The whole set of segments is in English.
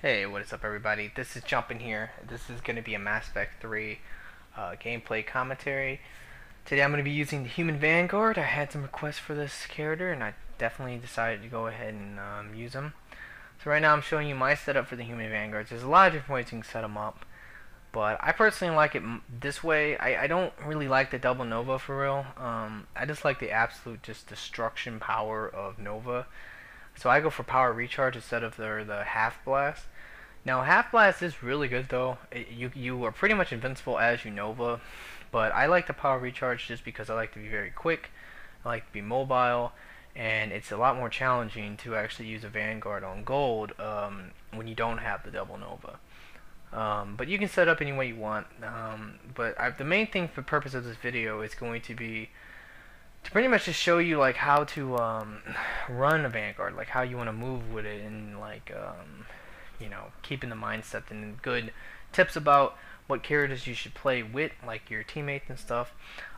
Hey, what is up everybody? This is Jumpin here. This is going to be a Mass Effect 3 gameplay commentary. Today I'm going to be using the Human Vanguard. I had some requests for this character and I definitely decided to go ahead and use them. So right now I'm showing you my setup for the Human Vanguards. There's a lot of different ways you can set them up, but I personally like it this way. I don't really like the double Nova for real. I just like the absolute just destruction power of Nova. So I go for power recharge instead of the half blast. Now half blast is really good though. You are pretty much invincible as you Nova, but I like the power recharge just because I like to be very quick. I like to be mobile, and it's a lot more challenging to actually use a Vanguard on gold when you don't have the double Nova. But you can set up any way you want. The main thing for the purpose of this video is going to be to pretty much just show you like how to run a Vanguard, like how you want to move with it, and like you know, keeping the mindset and good tips about what characters you should play with, like your teammates and stuff.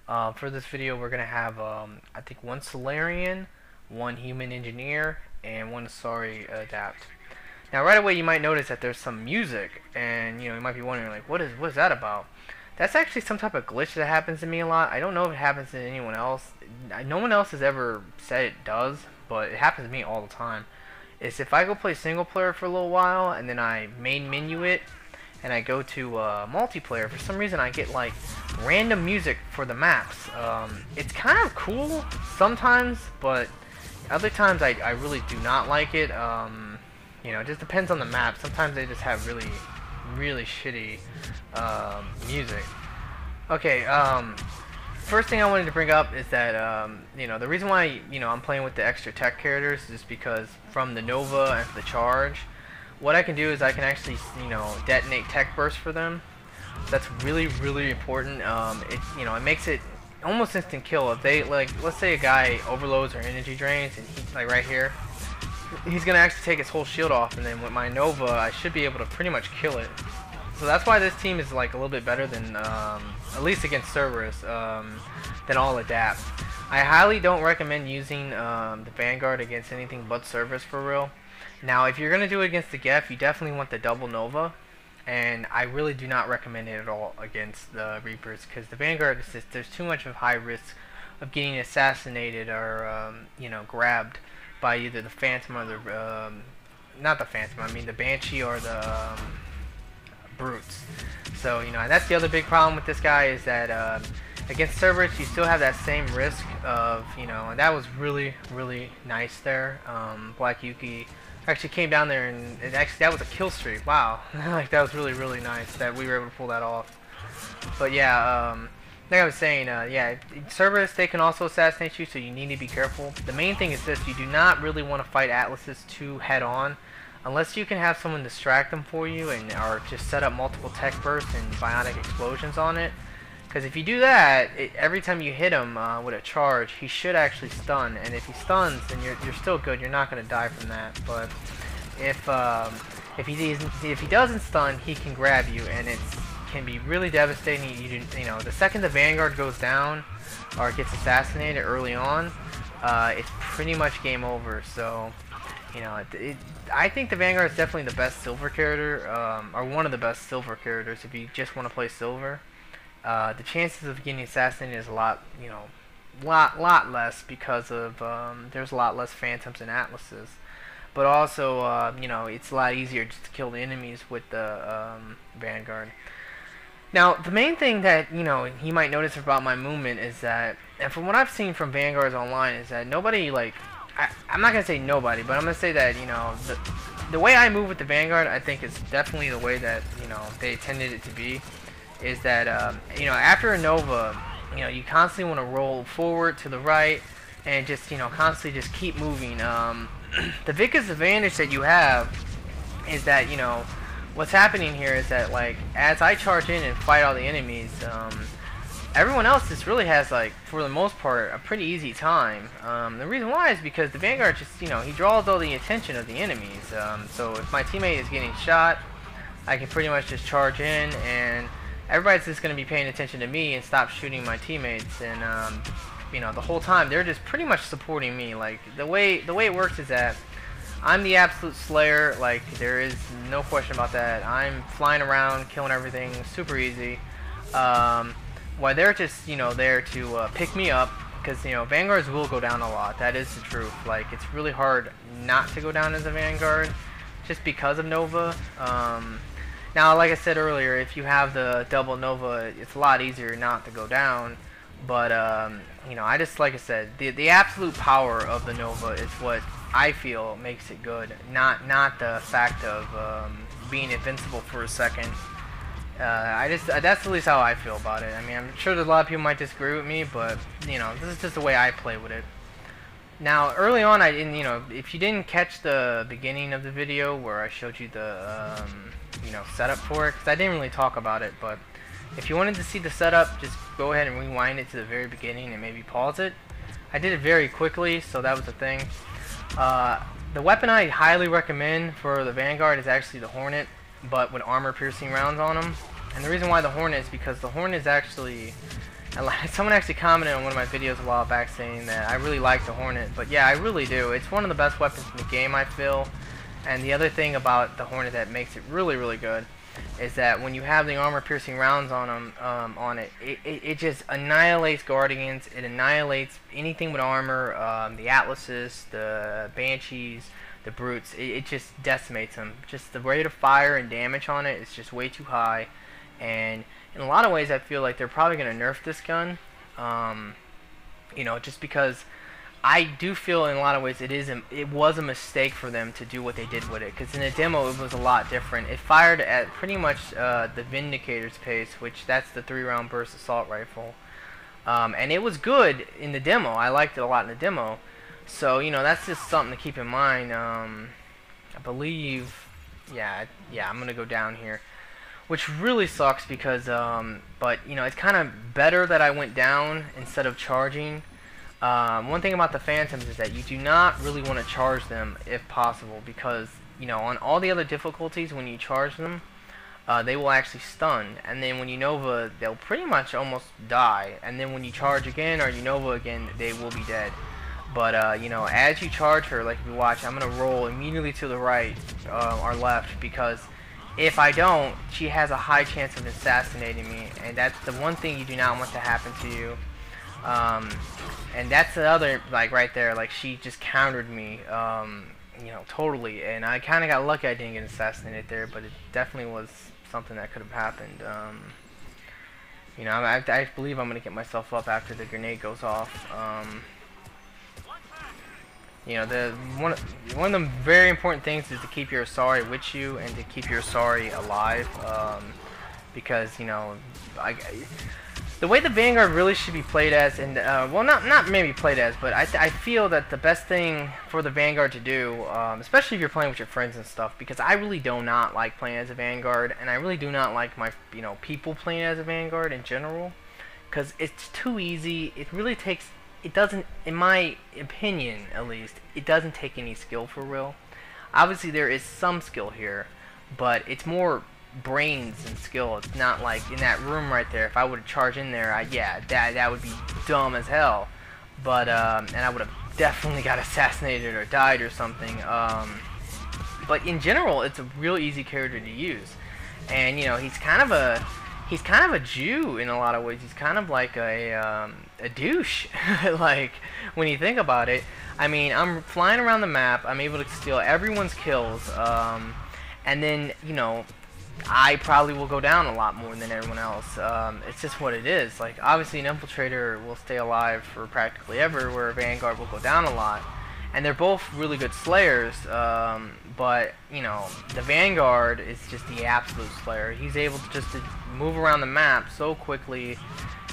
For this video, we're gonna have I think one Solarian, one Human Engineer, and one Asari Adapt. Now, right away, you might notice that there's some music, and you know, you might be wondering like, what is that about? That's actually some type of glitch that happens to me a lot. I don't know if it happens to anyone else. No one else has ever said it does, but it happens to me all the time. Is if I go play single player for a little while and then I main menu it and I go to multiplayer, for some reason I get like random music for the maps. It's kind of cool sometimes, but other times I really do not like it. You know, it just depends on the map. Sometimes they just have really shitty music. Okay, first thing I wanted to bring up is that you know, the reason why I'm playing with the extra tech characters is because from the Nova and the charge, what I can do is I can actually detonate tech bursts for them. That's really important. It makes it almost instant kill. If they, like, let's say a guy overloads or energy drains, and he's like right here, he's gonna actually take his whole shield off, and then with my Nova I should be able to pretty much kill it. So that's why this team is like a little bit better than at least against Cerberus, than all Adapt. I highly don't recommend using the Vanguard against anything but Cerberus for real. Now if you're gonna do it against the Geth, you definitely want the double Nova, and I really do not recommend it at all against the Reapers, because the Vanguard is just, there's too much of high risk of getting assassinated or grabbed by either the Phantom or the not the Phantom, I mean the Banshee or the Brutes. So that's the other big problem with this guy, is that against Cerberus you still have that same risk of and that was really nice there. Black Yuki actually came down there, and that was a kill streak. Wow. Like that was really nice that we were able to pull that off. But yeah, like I was saying, yeah, Cerberus, they can also assassinate you, so you need to be careful. The main thing is this: you do not really want to fight Atlases too head on, unless you can have someone distract them for you, or just set up multiple tech bursts and bionic explosions on it. Because if you do that, every time you hit him with a charge, he should actually stun, and if he stuns, then you're still good. You're not going to die from that. But if he doesn't stun, he can grab you, and it can be really devastating. The second the Vanguard goes down or gets assassinated early on, it's pretty much game over. So I think the Vanguard is definitely the best silver character, or one of the best silver characters if you just want to play silver. The chances of getting assassinated is a lot less, because of there's a lot less Phantoms and Atlases. But also, it's a lot easier just to kill the enemies with the Vanguard. Now, the main thing that you might notice about my movement is that, and from what I've seen from Vanguards online, is that nobody, like, I'm not gonna say nobody, but I'm gonna say that the way I move with the Vanguard, I think is definitely the way that they intended it to be. Is that after a Nova, you constantly want to roll forward to the right and just constantly just keep moving. The biggest advantage that you have is that what's happening here is that, like, as I charge in and fight all the enemies, everyone else just really has, like, for the most part, a pretty easy time. The reason why is because the Vanguard just he draws all the attention of the enemies. So if my teammate is getting shot, I can pretty much just charge in, and everybody's just going to be paying attention to me and stop shooting my teammates, and the whole time they're just pretty much supporting me. Like the way it works is that I'm the absolute slayer. Like, there is no question about that. I'm flying around, killing everything, super easy. While they're just, there to pick me up, because, Vanguards will go down a lot. That is the truth. Like, it's really hard not to go down as a Vanguard, just because of Nova. Now, like I said earlier, if you have the double Nova, it's a lot easier not to go down. But, I just, like I said, the absolute power of the Nova is what I feel makes it good. Not the fact of being invincible for a second. That's at least how I feel about it. I mean, I'm sure that a lot of people might disagree with me, but, this is just the way I play with it. Now, early on, I didn't, if you didn't catch the beginning of the video where I showed you the, setup for it, because I didn't really talk about it, but if you wanted to see the setup, just go ahead and rewind it to the very beginning and maybe pause it. I did it very quickly, so that was the thing. The weapon I highly recommend for the Vanguard is actually the Hornet, but with armor-piercing rounds on them. And the reason why the Hornet is because the Hornet is actually... Someone actually commented on one of my videos a while back saying that I really like the Hornet, but yeah, I really do. It's one of the best weapons in the game, I feel. And the other thing about the Hornet that makes it really, really good is that when you have the armor-piercing rounds on them, it just annihilates Guardians. It annihilates anything with armor, the Atlases, the Banshees, the Brutes. It just decimates them. Just the rate of fire and damage on it is just way too high. And in a lot of ways, I feel like they're probably going to nerf this gun. Just because I do feel in a lot of ways it was a mistake for them to do what they did with it. Because in the demo, it was a lot different. It fired at pretty much the Vindicator's pace, which that's the 3-round burst assault rifle. And it was good in the demo. I liked it a lot in the demo. So, that's just something to keep in mind. I believe, yeah, I'm going to go down here. Which really sucks because, but, it's kind of better that I went down instead of charging. One thing about the Phantoms is that you do not really want to charge them if possible because, on all the other difficulties when you charge them, they will actually stun. And then when you Nova, they'll pretty much almost die. And then when you charge again or you Nova again, they will be dead. But, as you charge her, like if you watch, I'm going to roll immediately to the right or left because if I don't, she has a high chance of assassinating me. And that's the one thing you do not want to happen to you. And that's the other, like, right there, like, she just countered me, totally, and I kind of got lucky I didn't get assassinated there, but it definitely was something that could have happened. I believe I'm going to get myself up after the grenade goes off. One of the very important things is to keep your Asari with you and to keep your Asari alive, because, the way the Vanguard really should be played as, and well, not maybe played as, but I feel that the best thing for the Vanguard to do, especially if you're playing with your friends and stuff, because I really do not like playing as a Vanguard, and I really do not like my people playing as a Vanguard in general, because it's too easy. It really takes, it doesn't, in my opinion at least, it doesn't take any skill for real. Obviously there is some skill here, but it's more brains and skill. It's not like in that room right there. If I would have charged in there, that would be dumb as hell. But and I would have definitely got assassinated or died or something. But in general, it's a real easy character to use. And he's kind of a Jew in a lot of ways. He's kind of like a douche. Like when you think about it. I mean, I'm flying around the map. I'm able to steal everyone's kills. And then I probably will go down a lot more than everyone else. It's just what it is. Like, obviously an Infiltrator will stay alive for practically ever, where a Vanguard will go down a lot. And they're both really good Slayers, but, the Vanguard is just the absolute Slayer. He's able to just move around the map so quickly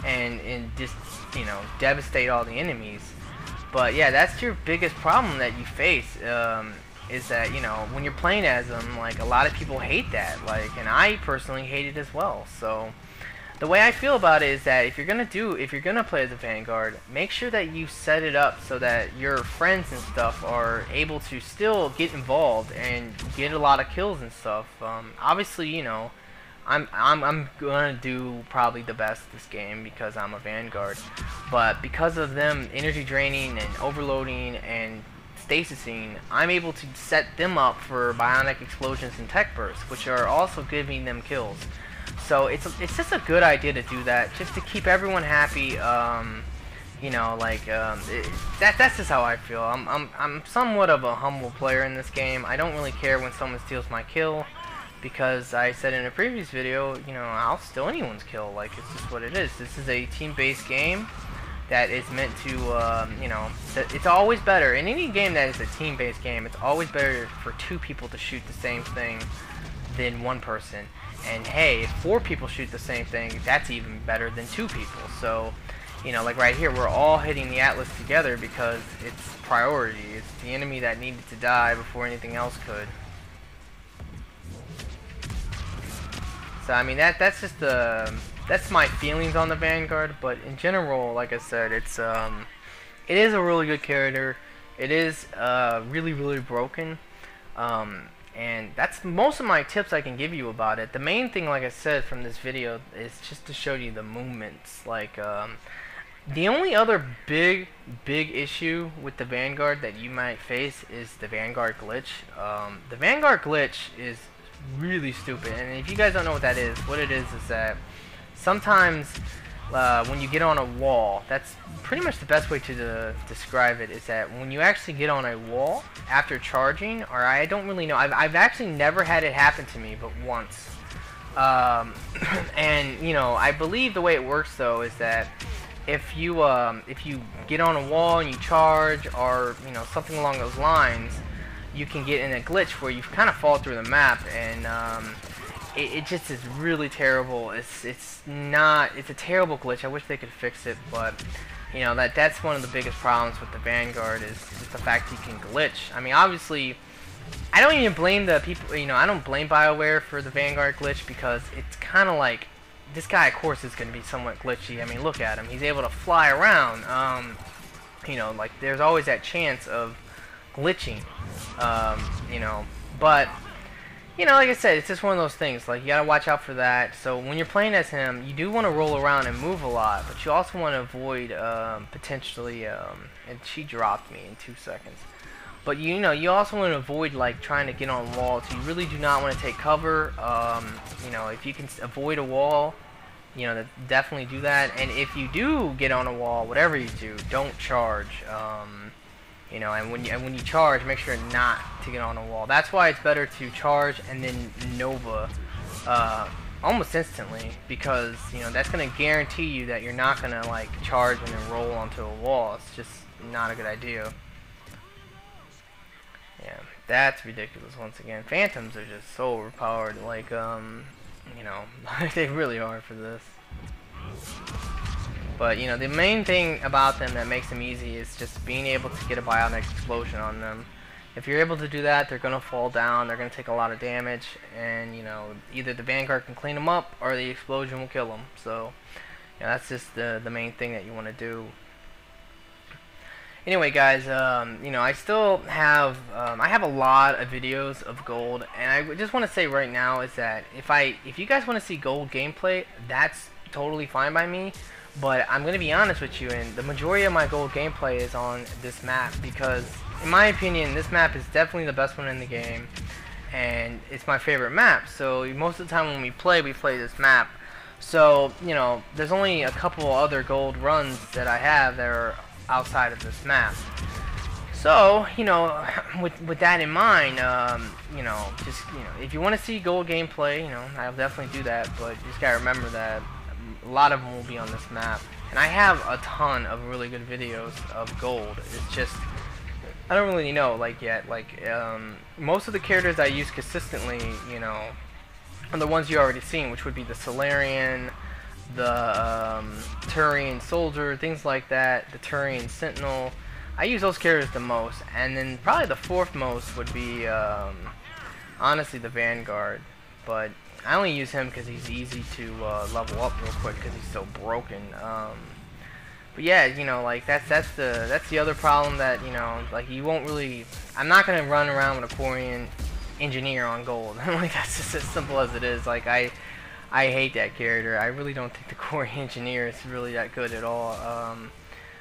and just, devastate all the enemies. But, yeah, that's your biggest problem that you face, is that, when you're playing as them, like, a lot of people hate that, like, and I personally hate it as well. So the way I feel about it is that if you're gonna play as a Vanguard, make sure that you set it up so that your friends and stuff are able to still get involved and get a lot of kills and stuff. Obviously, I'm gonna do probably the best this game because I'm a Vanguard, but because of them energy draining and overloading and stasising, I'm able to set them up for bionic explosions and tech bursts, which are also giving them kills. So it's just a good idea to do that, just to keep everyone happy. You know, like that's just how I feel. I'm somewhat of a humble player in this game. I don't really care when someone steals my kill, because I said in a previous video, you know, I'll steal anyone's kill. Like, it's just what it is. This is a team-based game that is meant to, you know, it's always better in any game that is a team-based game. It's always better for 2 people to shoot the same thing than 1 person. And hey, if 4 people shoot the same thing, that's even better than 2 people. So, you know, like right here, we're all hitting the Atlas together because it's priority. It's the enemy that needed to die before anything else could. So I mean, that's just that's my feelings on the Vanguard. But in general, like I said, it is a really good character. It is really broken. And that's most of my tips I can give you about it. The main thing, like I said, from this video is just to show you the movements. Like, the only other big issue with the Vanguard that you might face is the Vanguard glitch. The Vanguard glitch is really stupid, and if you guys don't know what it is that sometimes when you get on a wall, that's pretty much the best way to describe it, is that when you actually get on a wall after charging, or I don't really know, I've actually never had it happen to me but once, and you know, I believe the way it works though is that if you get on a wall and you charge, or you know, something along those lines, you can get in a glitch where you kind of fall through the map, and it just is really terrible. It's a terrible glitch. I wish they could fix it, but you know, that's one of the biggest problems with the Vanguard is just the fact you can glitch. I mean, obviously, I don't even blame the people. You know, I don't blame BioWare for the Vanguard glitch, because it's kind of like, this guy, of course, is going to be somewhat glitchy. I mean, look at him. He's able to fly around. You know, like, there's always that chance of glitching. You know, but you know, like I said, it's just one of those things. Like, you gotta watch out for that. So when you're playing as him, you do want to roll around and move a lot, but you also want to avoid potentially. And she dropped me in 2 seconds. But you know, you also want to avoid like trying to get on walls. You really do not want to take cover. You know, if you can avoid a wall, you know, definitely do that. And if you do get on a wall, whatever you do, don't charge. You know, and when you charge, make sure not to get on a wall. That's why it's better to charge and then Nova almost instantly, because you know, that's gonna guarantee you that you're not gonna like charge and then roll onto a wall. It's just not a good idea. Yeah, that's ridiculous. Once again, Phantoms are just so overpowered. Like, you know, they really are for this. But you know, the main thing about them that makes them easy is just being able to get a bionic explosion on them. If you're able to do that, they're gonna fall down. They're gonna take a lot of damage, and you know, either the Vanguard can clean them up or the explosion will kill them. So, you know, that's just the main thing that you want to do. Anyway, guys, you know, I still have I have a lot of videos of gold, and I just want to say right now is that if you guys want to see gold gameplay, that's totally fine by me. But I'm going to be honest with you, and the majority of my gold gameplay is on this map, because in my opinion, this map is definitely the best one in the game, and it's my favorite map. So most of the time when we play this map. So, you know, there's only a couple other gold runs that I have that are outside of this map. So, you know, with that in mind, you know, just, you know, if you want to see gold gameplay, you know, I'll definitely do that, but you just gotta remember that a lot of them will be on this map, and I have a ton of really good videos of gold. It's just, I don't really know, like, yet, like, most of the characters I use consistently, you know, are the ones you already seen, which would be the Solarian, the Turian Soldier, things like that, the Turian Sentinel. I use those characters the most, and then probably the fourth most would be, honestly, the Vanguard, but I only use him because he's easy to level up real quick because he's so broken. But yeah, you know, like that's the other problem, that, you know, like you won't really. I'm not gonna run around with a Quarian engineer on gold. Like, that's just as simple as it is. Like, I hate that character. I really don't think the Quarian engineer is really that good at all.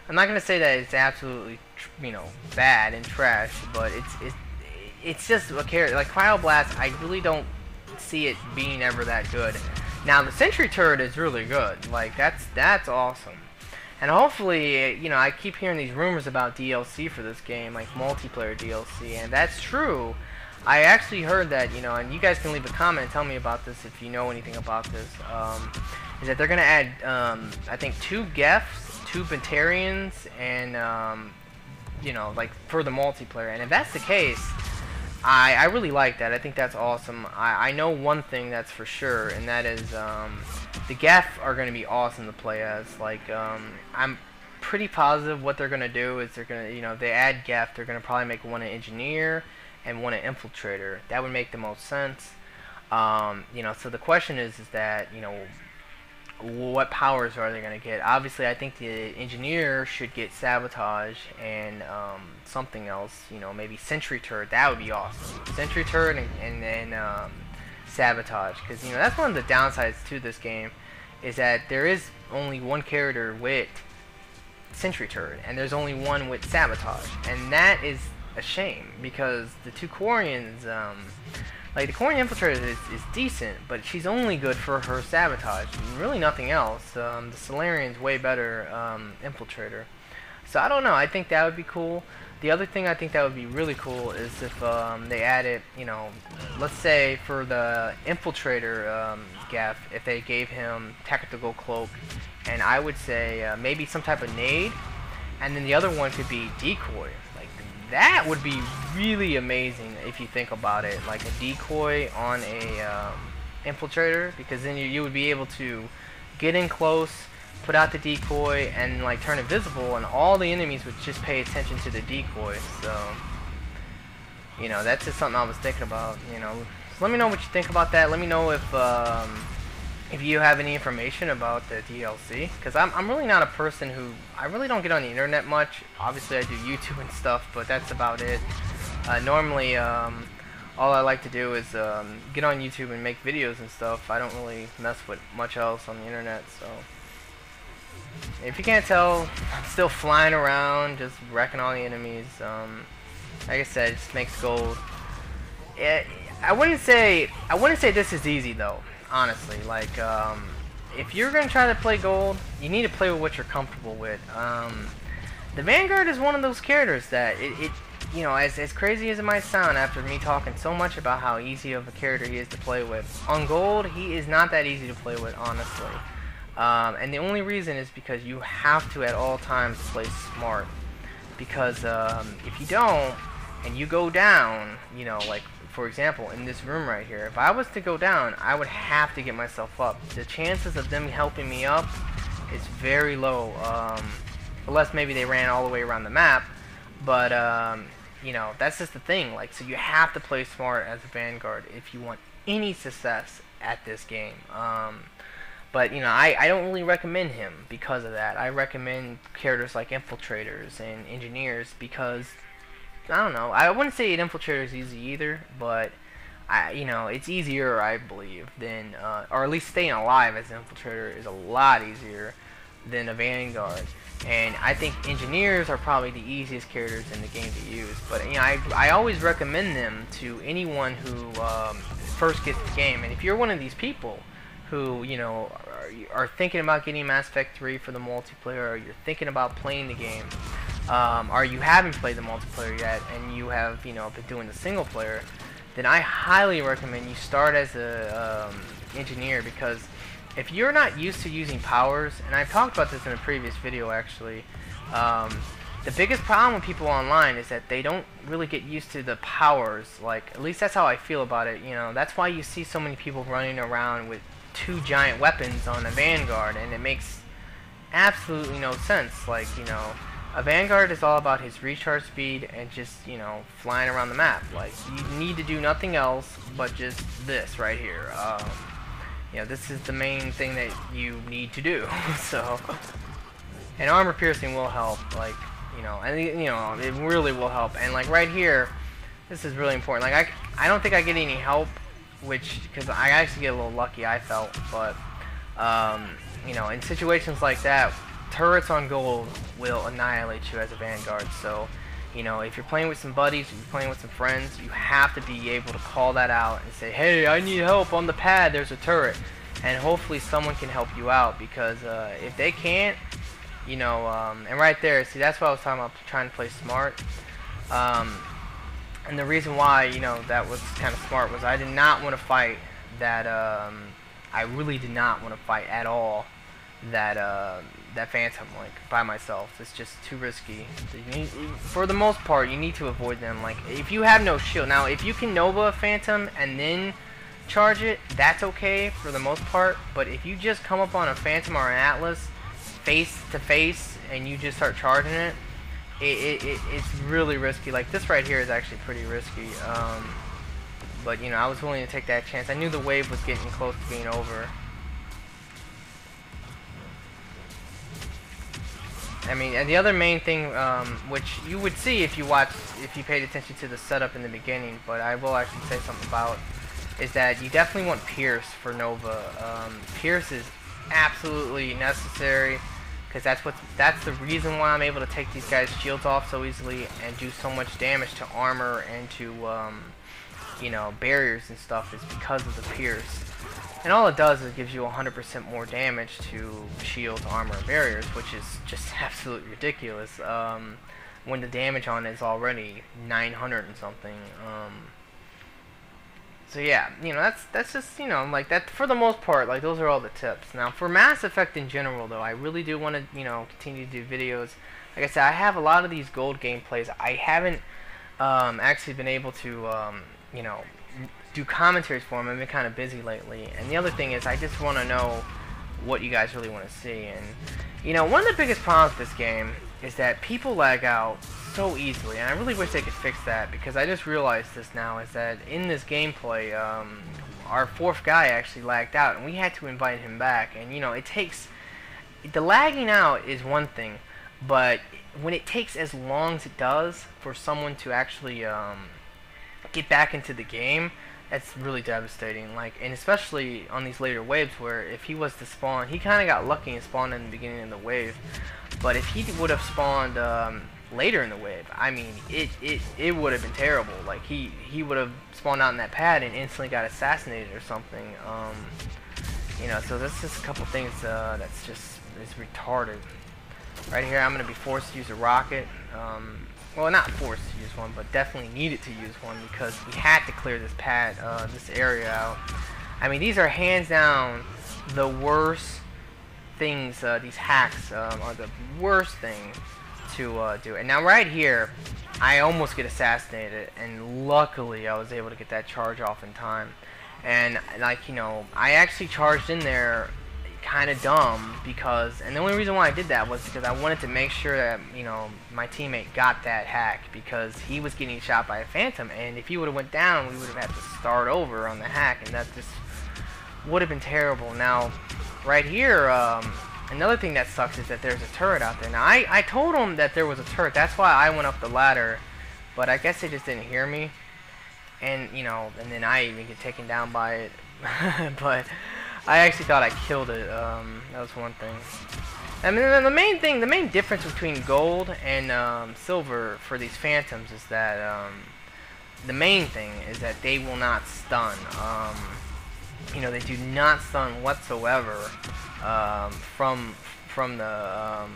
I'm not gonna say that it's absolutely bad and trash, but it's just a character like Cryoblast. I really don't see it being ever that good. Now the Sentry Turret is really good. Like that's awesome. And hopefully, I keep hearing these rumors about DLC for this game, like multiplayer DLC, and that's true. I actually heard that, and you guys can leave a comment and tell me about this if you know anything about this, is that they're going to add, I think, 2 Gefs, 2 Batarians, and, like, for the multiplayer. And if that's the case, I really like that. I think that's awesome. I know one thing that's for sure, and that is, the Geth are going to be awesome to play as. Like, I'm pretty positive what they're going to do is they're going to, if they add Geth, they're going to probably make one an Engineer and one an Infiltrator. That would make the most sense. So the question is that, what powers are they going to get? Obviously, I think the Engineer should get Sabotage and something else, maybe Sentry Turret. That would be awesome. Sentry Turret and then Sabotage, because that's one of the downsides to this game, is that there is only one character with Sentry Turret, and there's only one with Sabotage, and that is a shame, because the 2 Quarians, like the Quarian Infiltrator is decent, but she's only good for her Sabotage, and really nothing else. The Solarian's way better Infiltrator. So I don't know, I think that would be cool. The other thing I think that would be really cool is if they added, let's say for the Infiltrator Geth, if they gave him Tactical Cloak, and I would say maybe some type of nade, and then the other one could be Decoy. Like, that would be really amazing if you think about it, like a decoy on a Infiltrator, because then you would be able to get in close, put out the decoy, and like turn invisible, and all the enemies would just pay attention to the decoy. So, that's just something I was thinking about. So let me know what you think about that. Let me know if you have any information about the DLC, because I'm really not a person who, I really don't get on the internet much. Obviously I do YouTube and stuff, but that's about it. Normally all I like to do is get on YouTube and make videos and stuff. I don't really mess with much else on the internet. So if you can't tell, I'm still flying around, just wrecking all the enemies. Like I said, it just makes gold. I wouldn't say this is easy though, honestly. Like, if you're gonna try to play gold, you need to play with what you're comfortable with. The Vanguard is one of those characters that as crazy as it might sound after me talking so much about how easy of a character he is to play with, on gold he is not that easy to play with, honestly. And the only reason is because you have to at all times play smart, because if you don't and you go down, like for example in this room right here, if I was to go down, I would have to get myself up. The chances of them helping me up is very low, unless maybe they ran all the way around the map. But that's just the thing. Like, so you have to play smart as a Vanguard if you want any success at this game. But I don't really recommend him because of that. I recommend characters like Infiltrators and Engineers, because I don't know, I wouldn't say an Infiltrator is easy either, but it's easier, I believe, than or at least staying alive as an Infiltrator is a lot easier than a Vanguard. And I think Engineers are probably the easiest characters in the game to use. But I always recommend them to anyone who first gets the game. And if you're one of these people who are thinking about getting Mass Effect 3 for the multiplayer, or you're thinking about playing the game, or you haven't played the multiplayer yet and you have been doing the single player, then I highly recommend you start as a Engineer, because if you're not used to using powers, and I've talked about this in a previous video actually, the biggest problem with people online is that they don't really get used to the powers. Like, at least that's how I feel about it. That's why you see so many people running around with 2 giant weapons on a Vanguard, and it makes absolutely no sense. Like, a Vanguard is all about his recharge speed and just, flying around the map. Like, you need to do nothing else but just this right here. This is the main thing that you need to do. So, and armor piercing will help, like, and it really will help. And like right here, this is really important. Like, I don't think I get any help, because I actually get a little lucky, I felt, but in situations like that, turrets on gold will annihilate you as a Vanguard. So, you know, if you're playing with some buddies, if you're playing with some friends, you have to be able to call that out and say, hey, I need help on the pad, there's a turret. And hopefully someone can help you out, because if they can't, you know, and right there, see, that's what I was talking about, trying to play smart. And the reason why, you know, that was kind of smart was I did not want to fight that, I really did not want to fight at all that that Phantom, like, by myself. It's just too risky. For the most part, you need to avoid them. Like, if you have no shield, now if you can Nova a Phantom and then charge it, that's okay for the most part. But if you just come up on a Phantom or an Atlas face to face and you just start charging it, it's really risky. Like, this right here is actually pretty risky. But, you know, I was willing to take that chance. I knew the wave was getting close to being over. I mean, and the other main thing, which you would see if you paid attention to the setup in the beginning, but I will actually say something about, is that you definitely want Pierce for Nova. Pierce is absolutely necessary, because that's the reason why I'm able to take these guys' shields off so easily and do so much damage to armor and to you know, barriers and stuff, is because of the Pierce. And all it does is it gives you 100% more damage to shields, armor, and barriers, which is just absolutely ridiculous. When the damage on it is already 900 and something. So yeah, you know, that's just, you know, like, that for the most part, like, those are all the tips. Now for Mass Effect in general, though, I really do want to, you know, continue to do videos. Like I said, I have a lot of these gold gameplays. I haven't actually been able to you know, do commentaries for them. I've been kind of busy lately. And the other thing is, I just want to know what you guys really want to see. And, you know, one of the biggest problems with this game is that people lag out so easily. And I really wish they could fix that, because I just realized this now, is that in this gameplay, our fourth guy actually lagged out, and we had to invite him back. And, you know, it takes... The lagging out is one thing, but when it takes as long as it does for someone to actually get back into the game, that's really devastating. Like, and especially on these later waves, where if he was to spawn, he kind of got lucky and spawned in the beginning of the wave, but if he would have spawned later in the wave, I mean, it would have been terrible. Like, he would have spawned out in that pad and instantly got assassinated or something. You know, so that's just a couple things that's just is retarded. Right here, I'm gonna be forced to use a rocket. Well, not forced to use one, but definitely needed to use one, because we had to clear this pad, this area out. I mean, these are hands down the worst things. These hacks are the worst thing to do. And now right here, I almost get assassinated, and luckily I was able to get that charge off in time. And, like, you know, I actually charged in there kind of dumb, because, and the only reason why I did that was because I wanted to make sure that, you know, my teammate got that hack, because he was getting shot by a Phantom, and if he would have went down, we would have had to start over on the hack, and that just would have been terrible. Now, right here, another thing that sucks is that there's a turret out there. Now, I told him that there was a turret, that's why I went up the ladder, but I guess they just didn't hear me, and, you know, and then I even get taken down by it, but I actually thought I killed it. That was one thing. I mean, the main difference between gold and silver for these Phantoms is that the main thing is that they will not stun. You know, they do not stun whatsoever from the.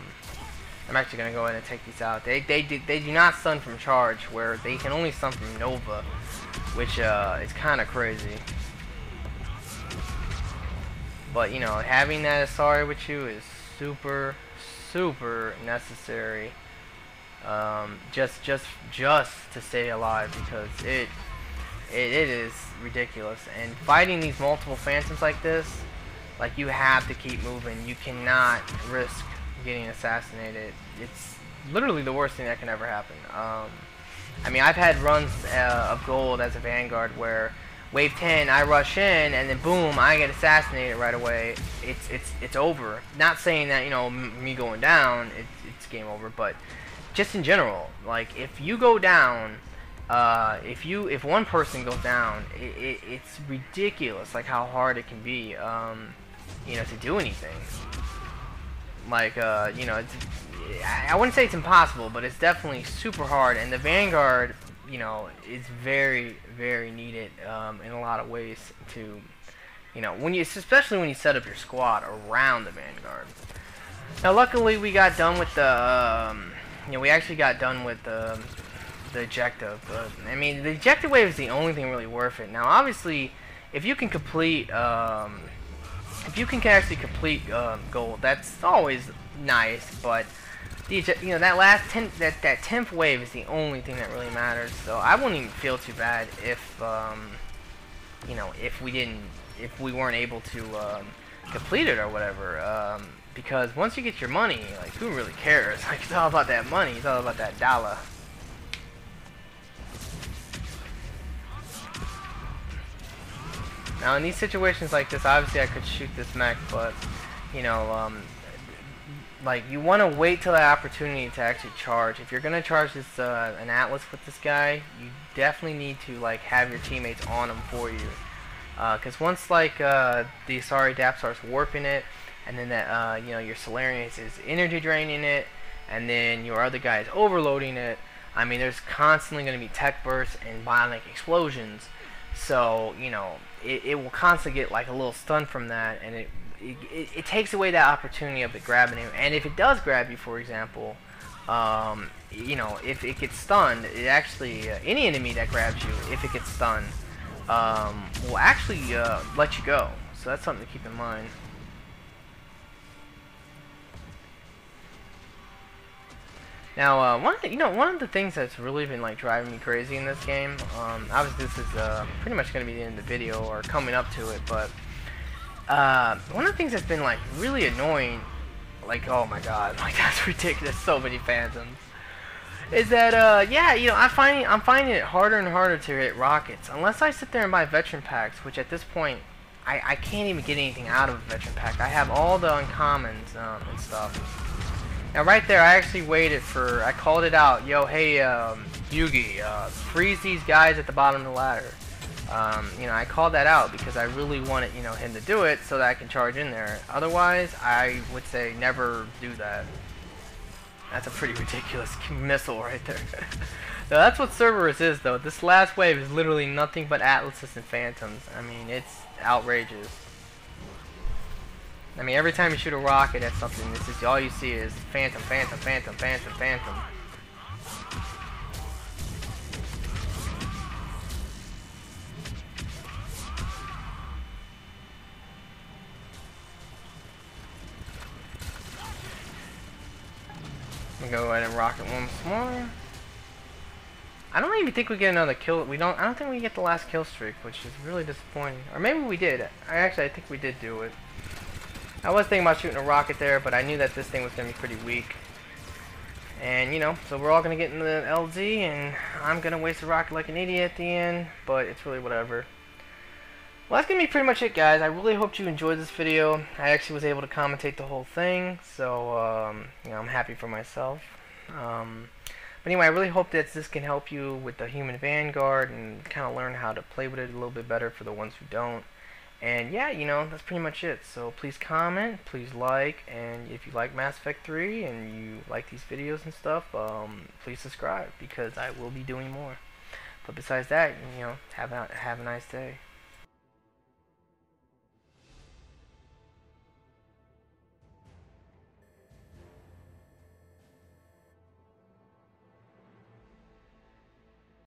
I'm actually gonna go ahead and take these out. They do not stun from charge, where they can only stun from Nova, which is kind of crazy. But, you know, having that Asari with you is super, super necessary. Just to stay alive, because it is ridiculous. And fighting these multiple Phantoms like this, like, you have to keep moving. You cannot risk getting assassinated. It's literally the worst thing that can ever happen. I mean, I've had runs of gold as a Vanguard where Wave 10, I rush in, and then boom, I get assassinated right away. It's over. Not saying that, you know, me going down, it's game over, but just in general, like, if you go down, if one person goes down, it's ridiculous, like, how hard it can be, you know, to do anything. like you know, I wouldn't say it's impossible, but it's definitely super hard. And the Vanguard, you know, is very very needed in a lot of ways to, you know, especially when you set up your squad around the Vanguard. Now, luckily, we got done with the, you know, we actually got done with the ejective. But I mean, the ejective wave is the only thing really worth it. Now, obviously, if you can complete, if you can actually complete gold, that's always nice. But you know, that last that 10th wave is the only thing that really matters. So I wouldn't even feel too bad if, you know, if we weren't able to complete it or whatever. Because once you get your money, like, who really cares? Like, it's all about that money. It's all about that dollar. Now, in these situations like this, obviously I could shoot this mech, but, you know, like, you want to wait till that opportunity to actually charge. If you're going to charge this, an Atlas with this guy, you definitely need to, like, have your teammates on him for you. Because once, like, the Asari Dap starts warping it, and then that, you know, your Solarian is energy draining it, and then your other guy is overloading it. I mean, there's constantly going to be tech bursts and bionic explosions. So, you know, it will constantly get like a little stun from that, and it takes away that opportunity of it grabbing you. And if it does grab you, for example, you know, if it gets stunned, it actually, any enemy that grabs you, if it gets stunned, will actually let you go. So that's something to keep in mind. Now, one of the things that's really been like driving me crazy in this game, obviously this is pretty much going to be the end of the video or coming up to it, but one of the things that's been like really annoying, like, oh my god, like, that's ridiculous, so many phantoms, is that yeah, you know, I'm finding it harder and harder to hit rockets unless I sit there and buy veteran packs, which at this point I can't even get anything out of a veteran pack. I have all the uncommons and stuff. Now right there, I actually waited for, I called it out, yo, hey, Yugi, freeze these guys at the bottom of the ladder. You know, I called that out because I really wanted, you know, him to do it so that I can charge in there. Otherwise, I would say never do that. That's a pretty ridiculous missile right there. Now, that's what Cerberus is, though. This last wave is literally nothing but Atlases and Phantoms. I mean, it's outrageous. I mean, every time you shoot a rocket at something, this is all you see is phantom, phantom, phantom, phantom, phantom. I'm gonna go ahead and rocket once more. I don't even think we get another kill. I don't think we get the last kill streak, which is really disappointing. Or maybe we did. I think we did do it. I was thinking about shooting a rocket there, but I knew that this thing was going to be pretty weak. And, you know, so we're all going to get in the LZ, and I'm going to waste a rocket like an idiot at the end, but it's really whatever. Well, that's going to be pretty much it, guys. I really hope you enjoyed this video. I actually was able to commentate the whole thing, so, you know, I'm happy for myself. But anyway, I really hope that this can help you with the Human Vanguard and kind of learn how to play with it a little bit better for the ones who don't. And yeah, you know, that's pretty much it. So please comment, please like, and if you like Mass Effect 3 and you like these videos and stuff, please subscribe because I will be doing more. But besides that, you know, have a nice day.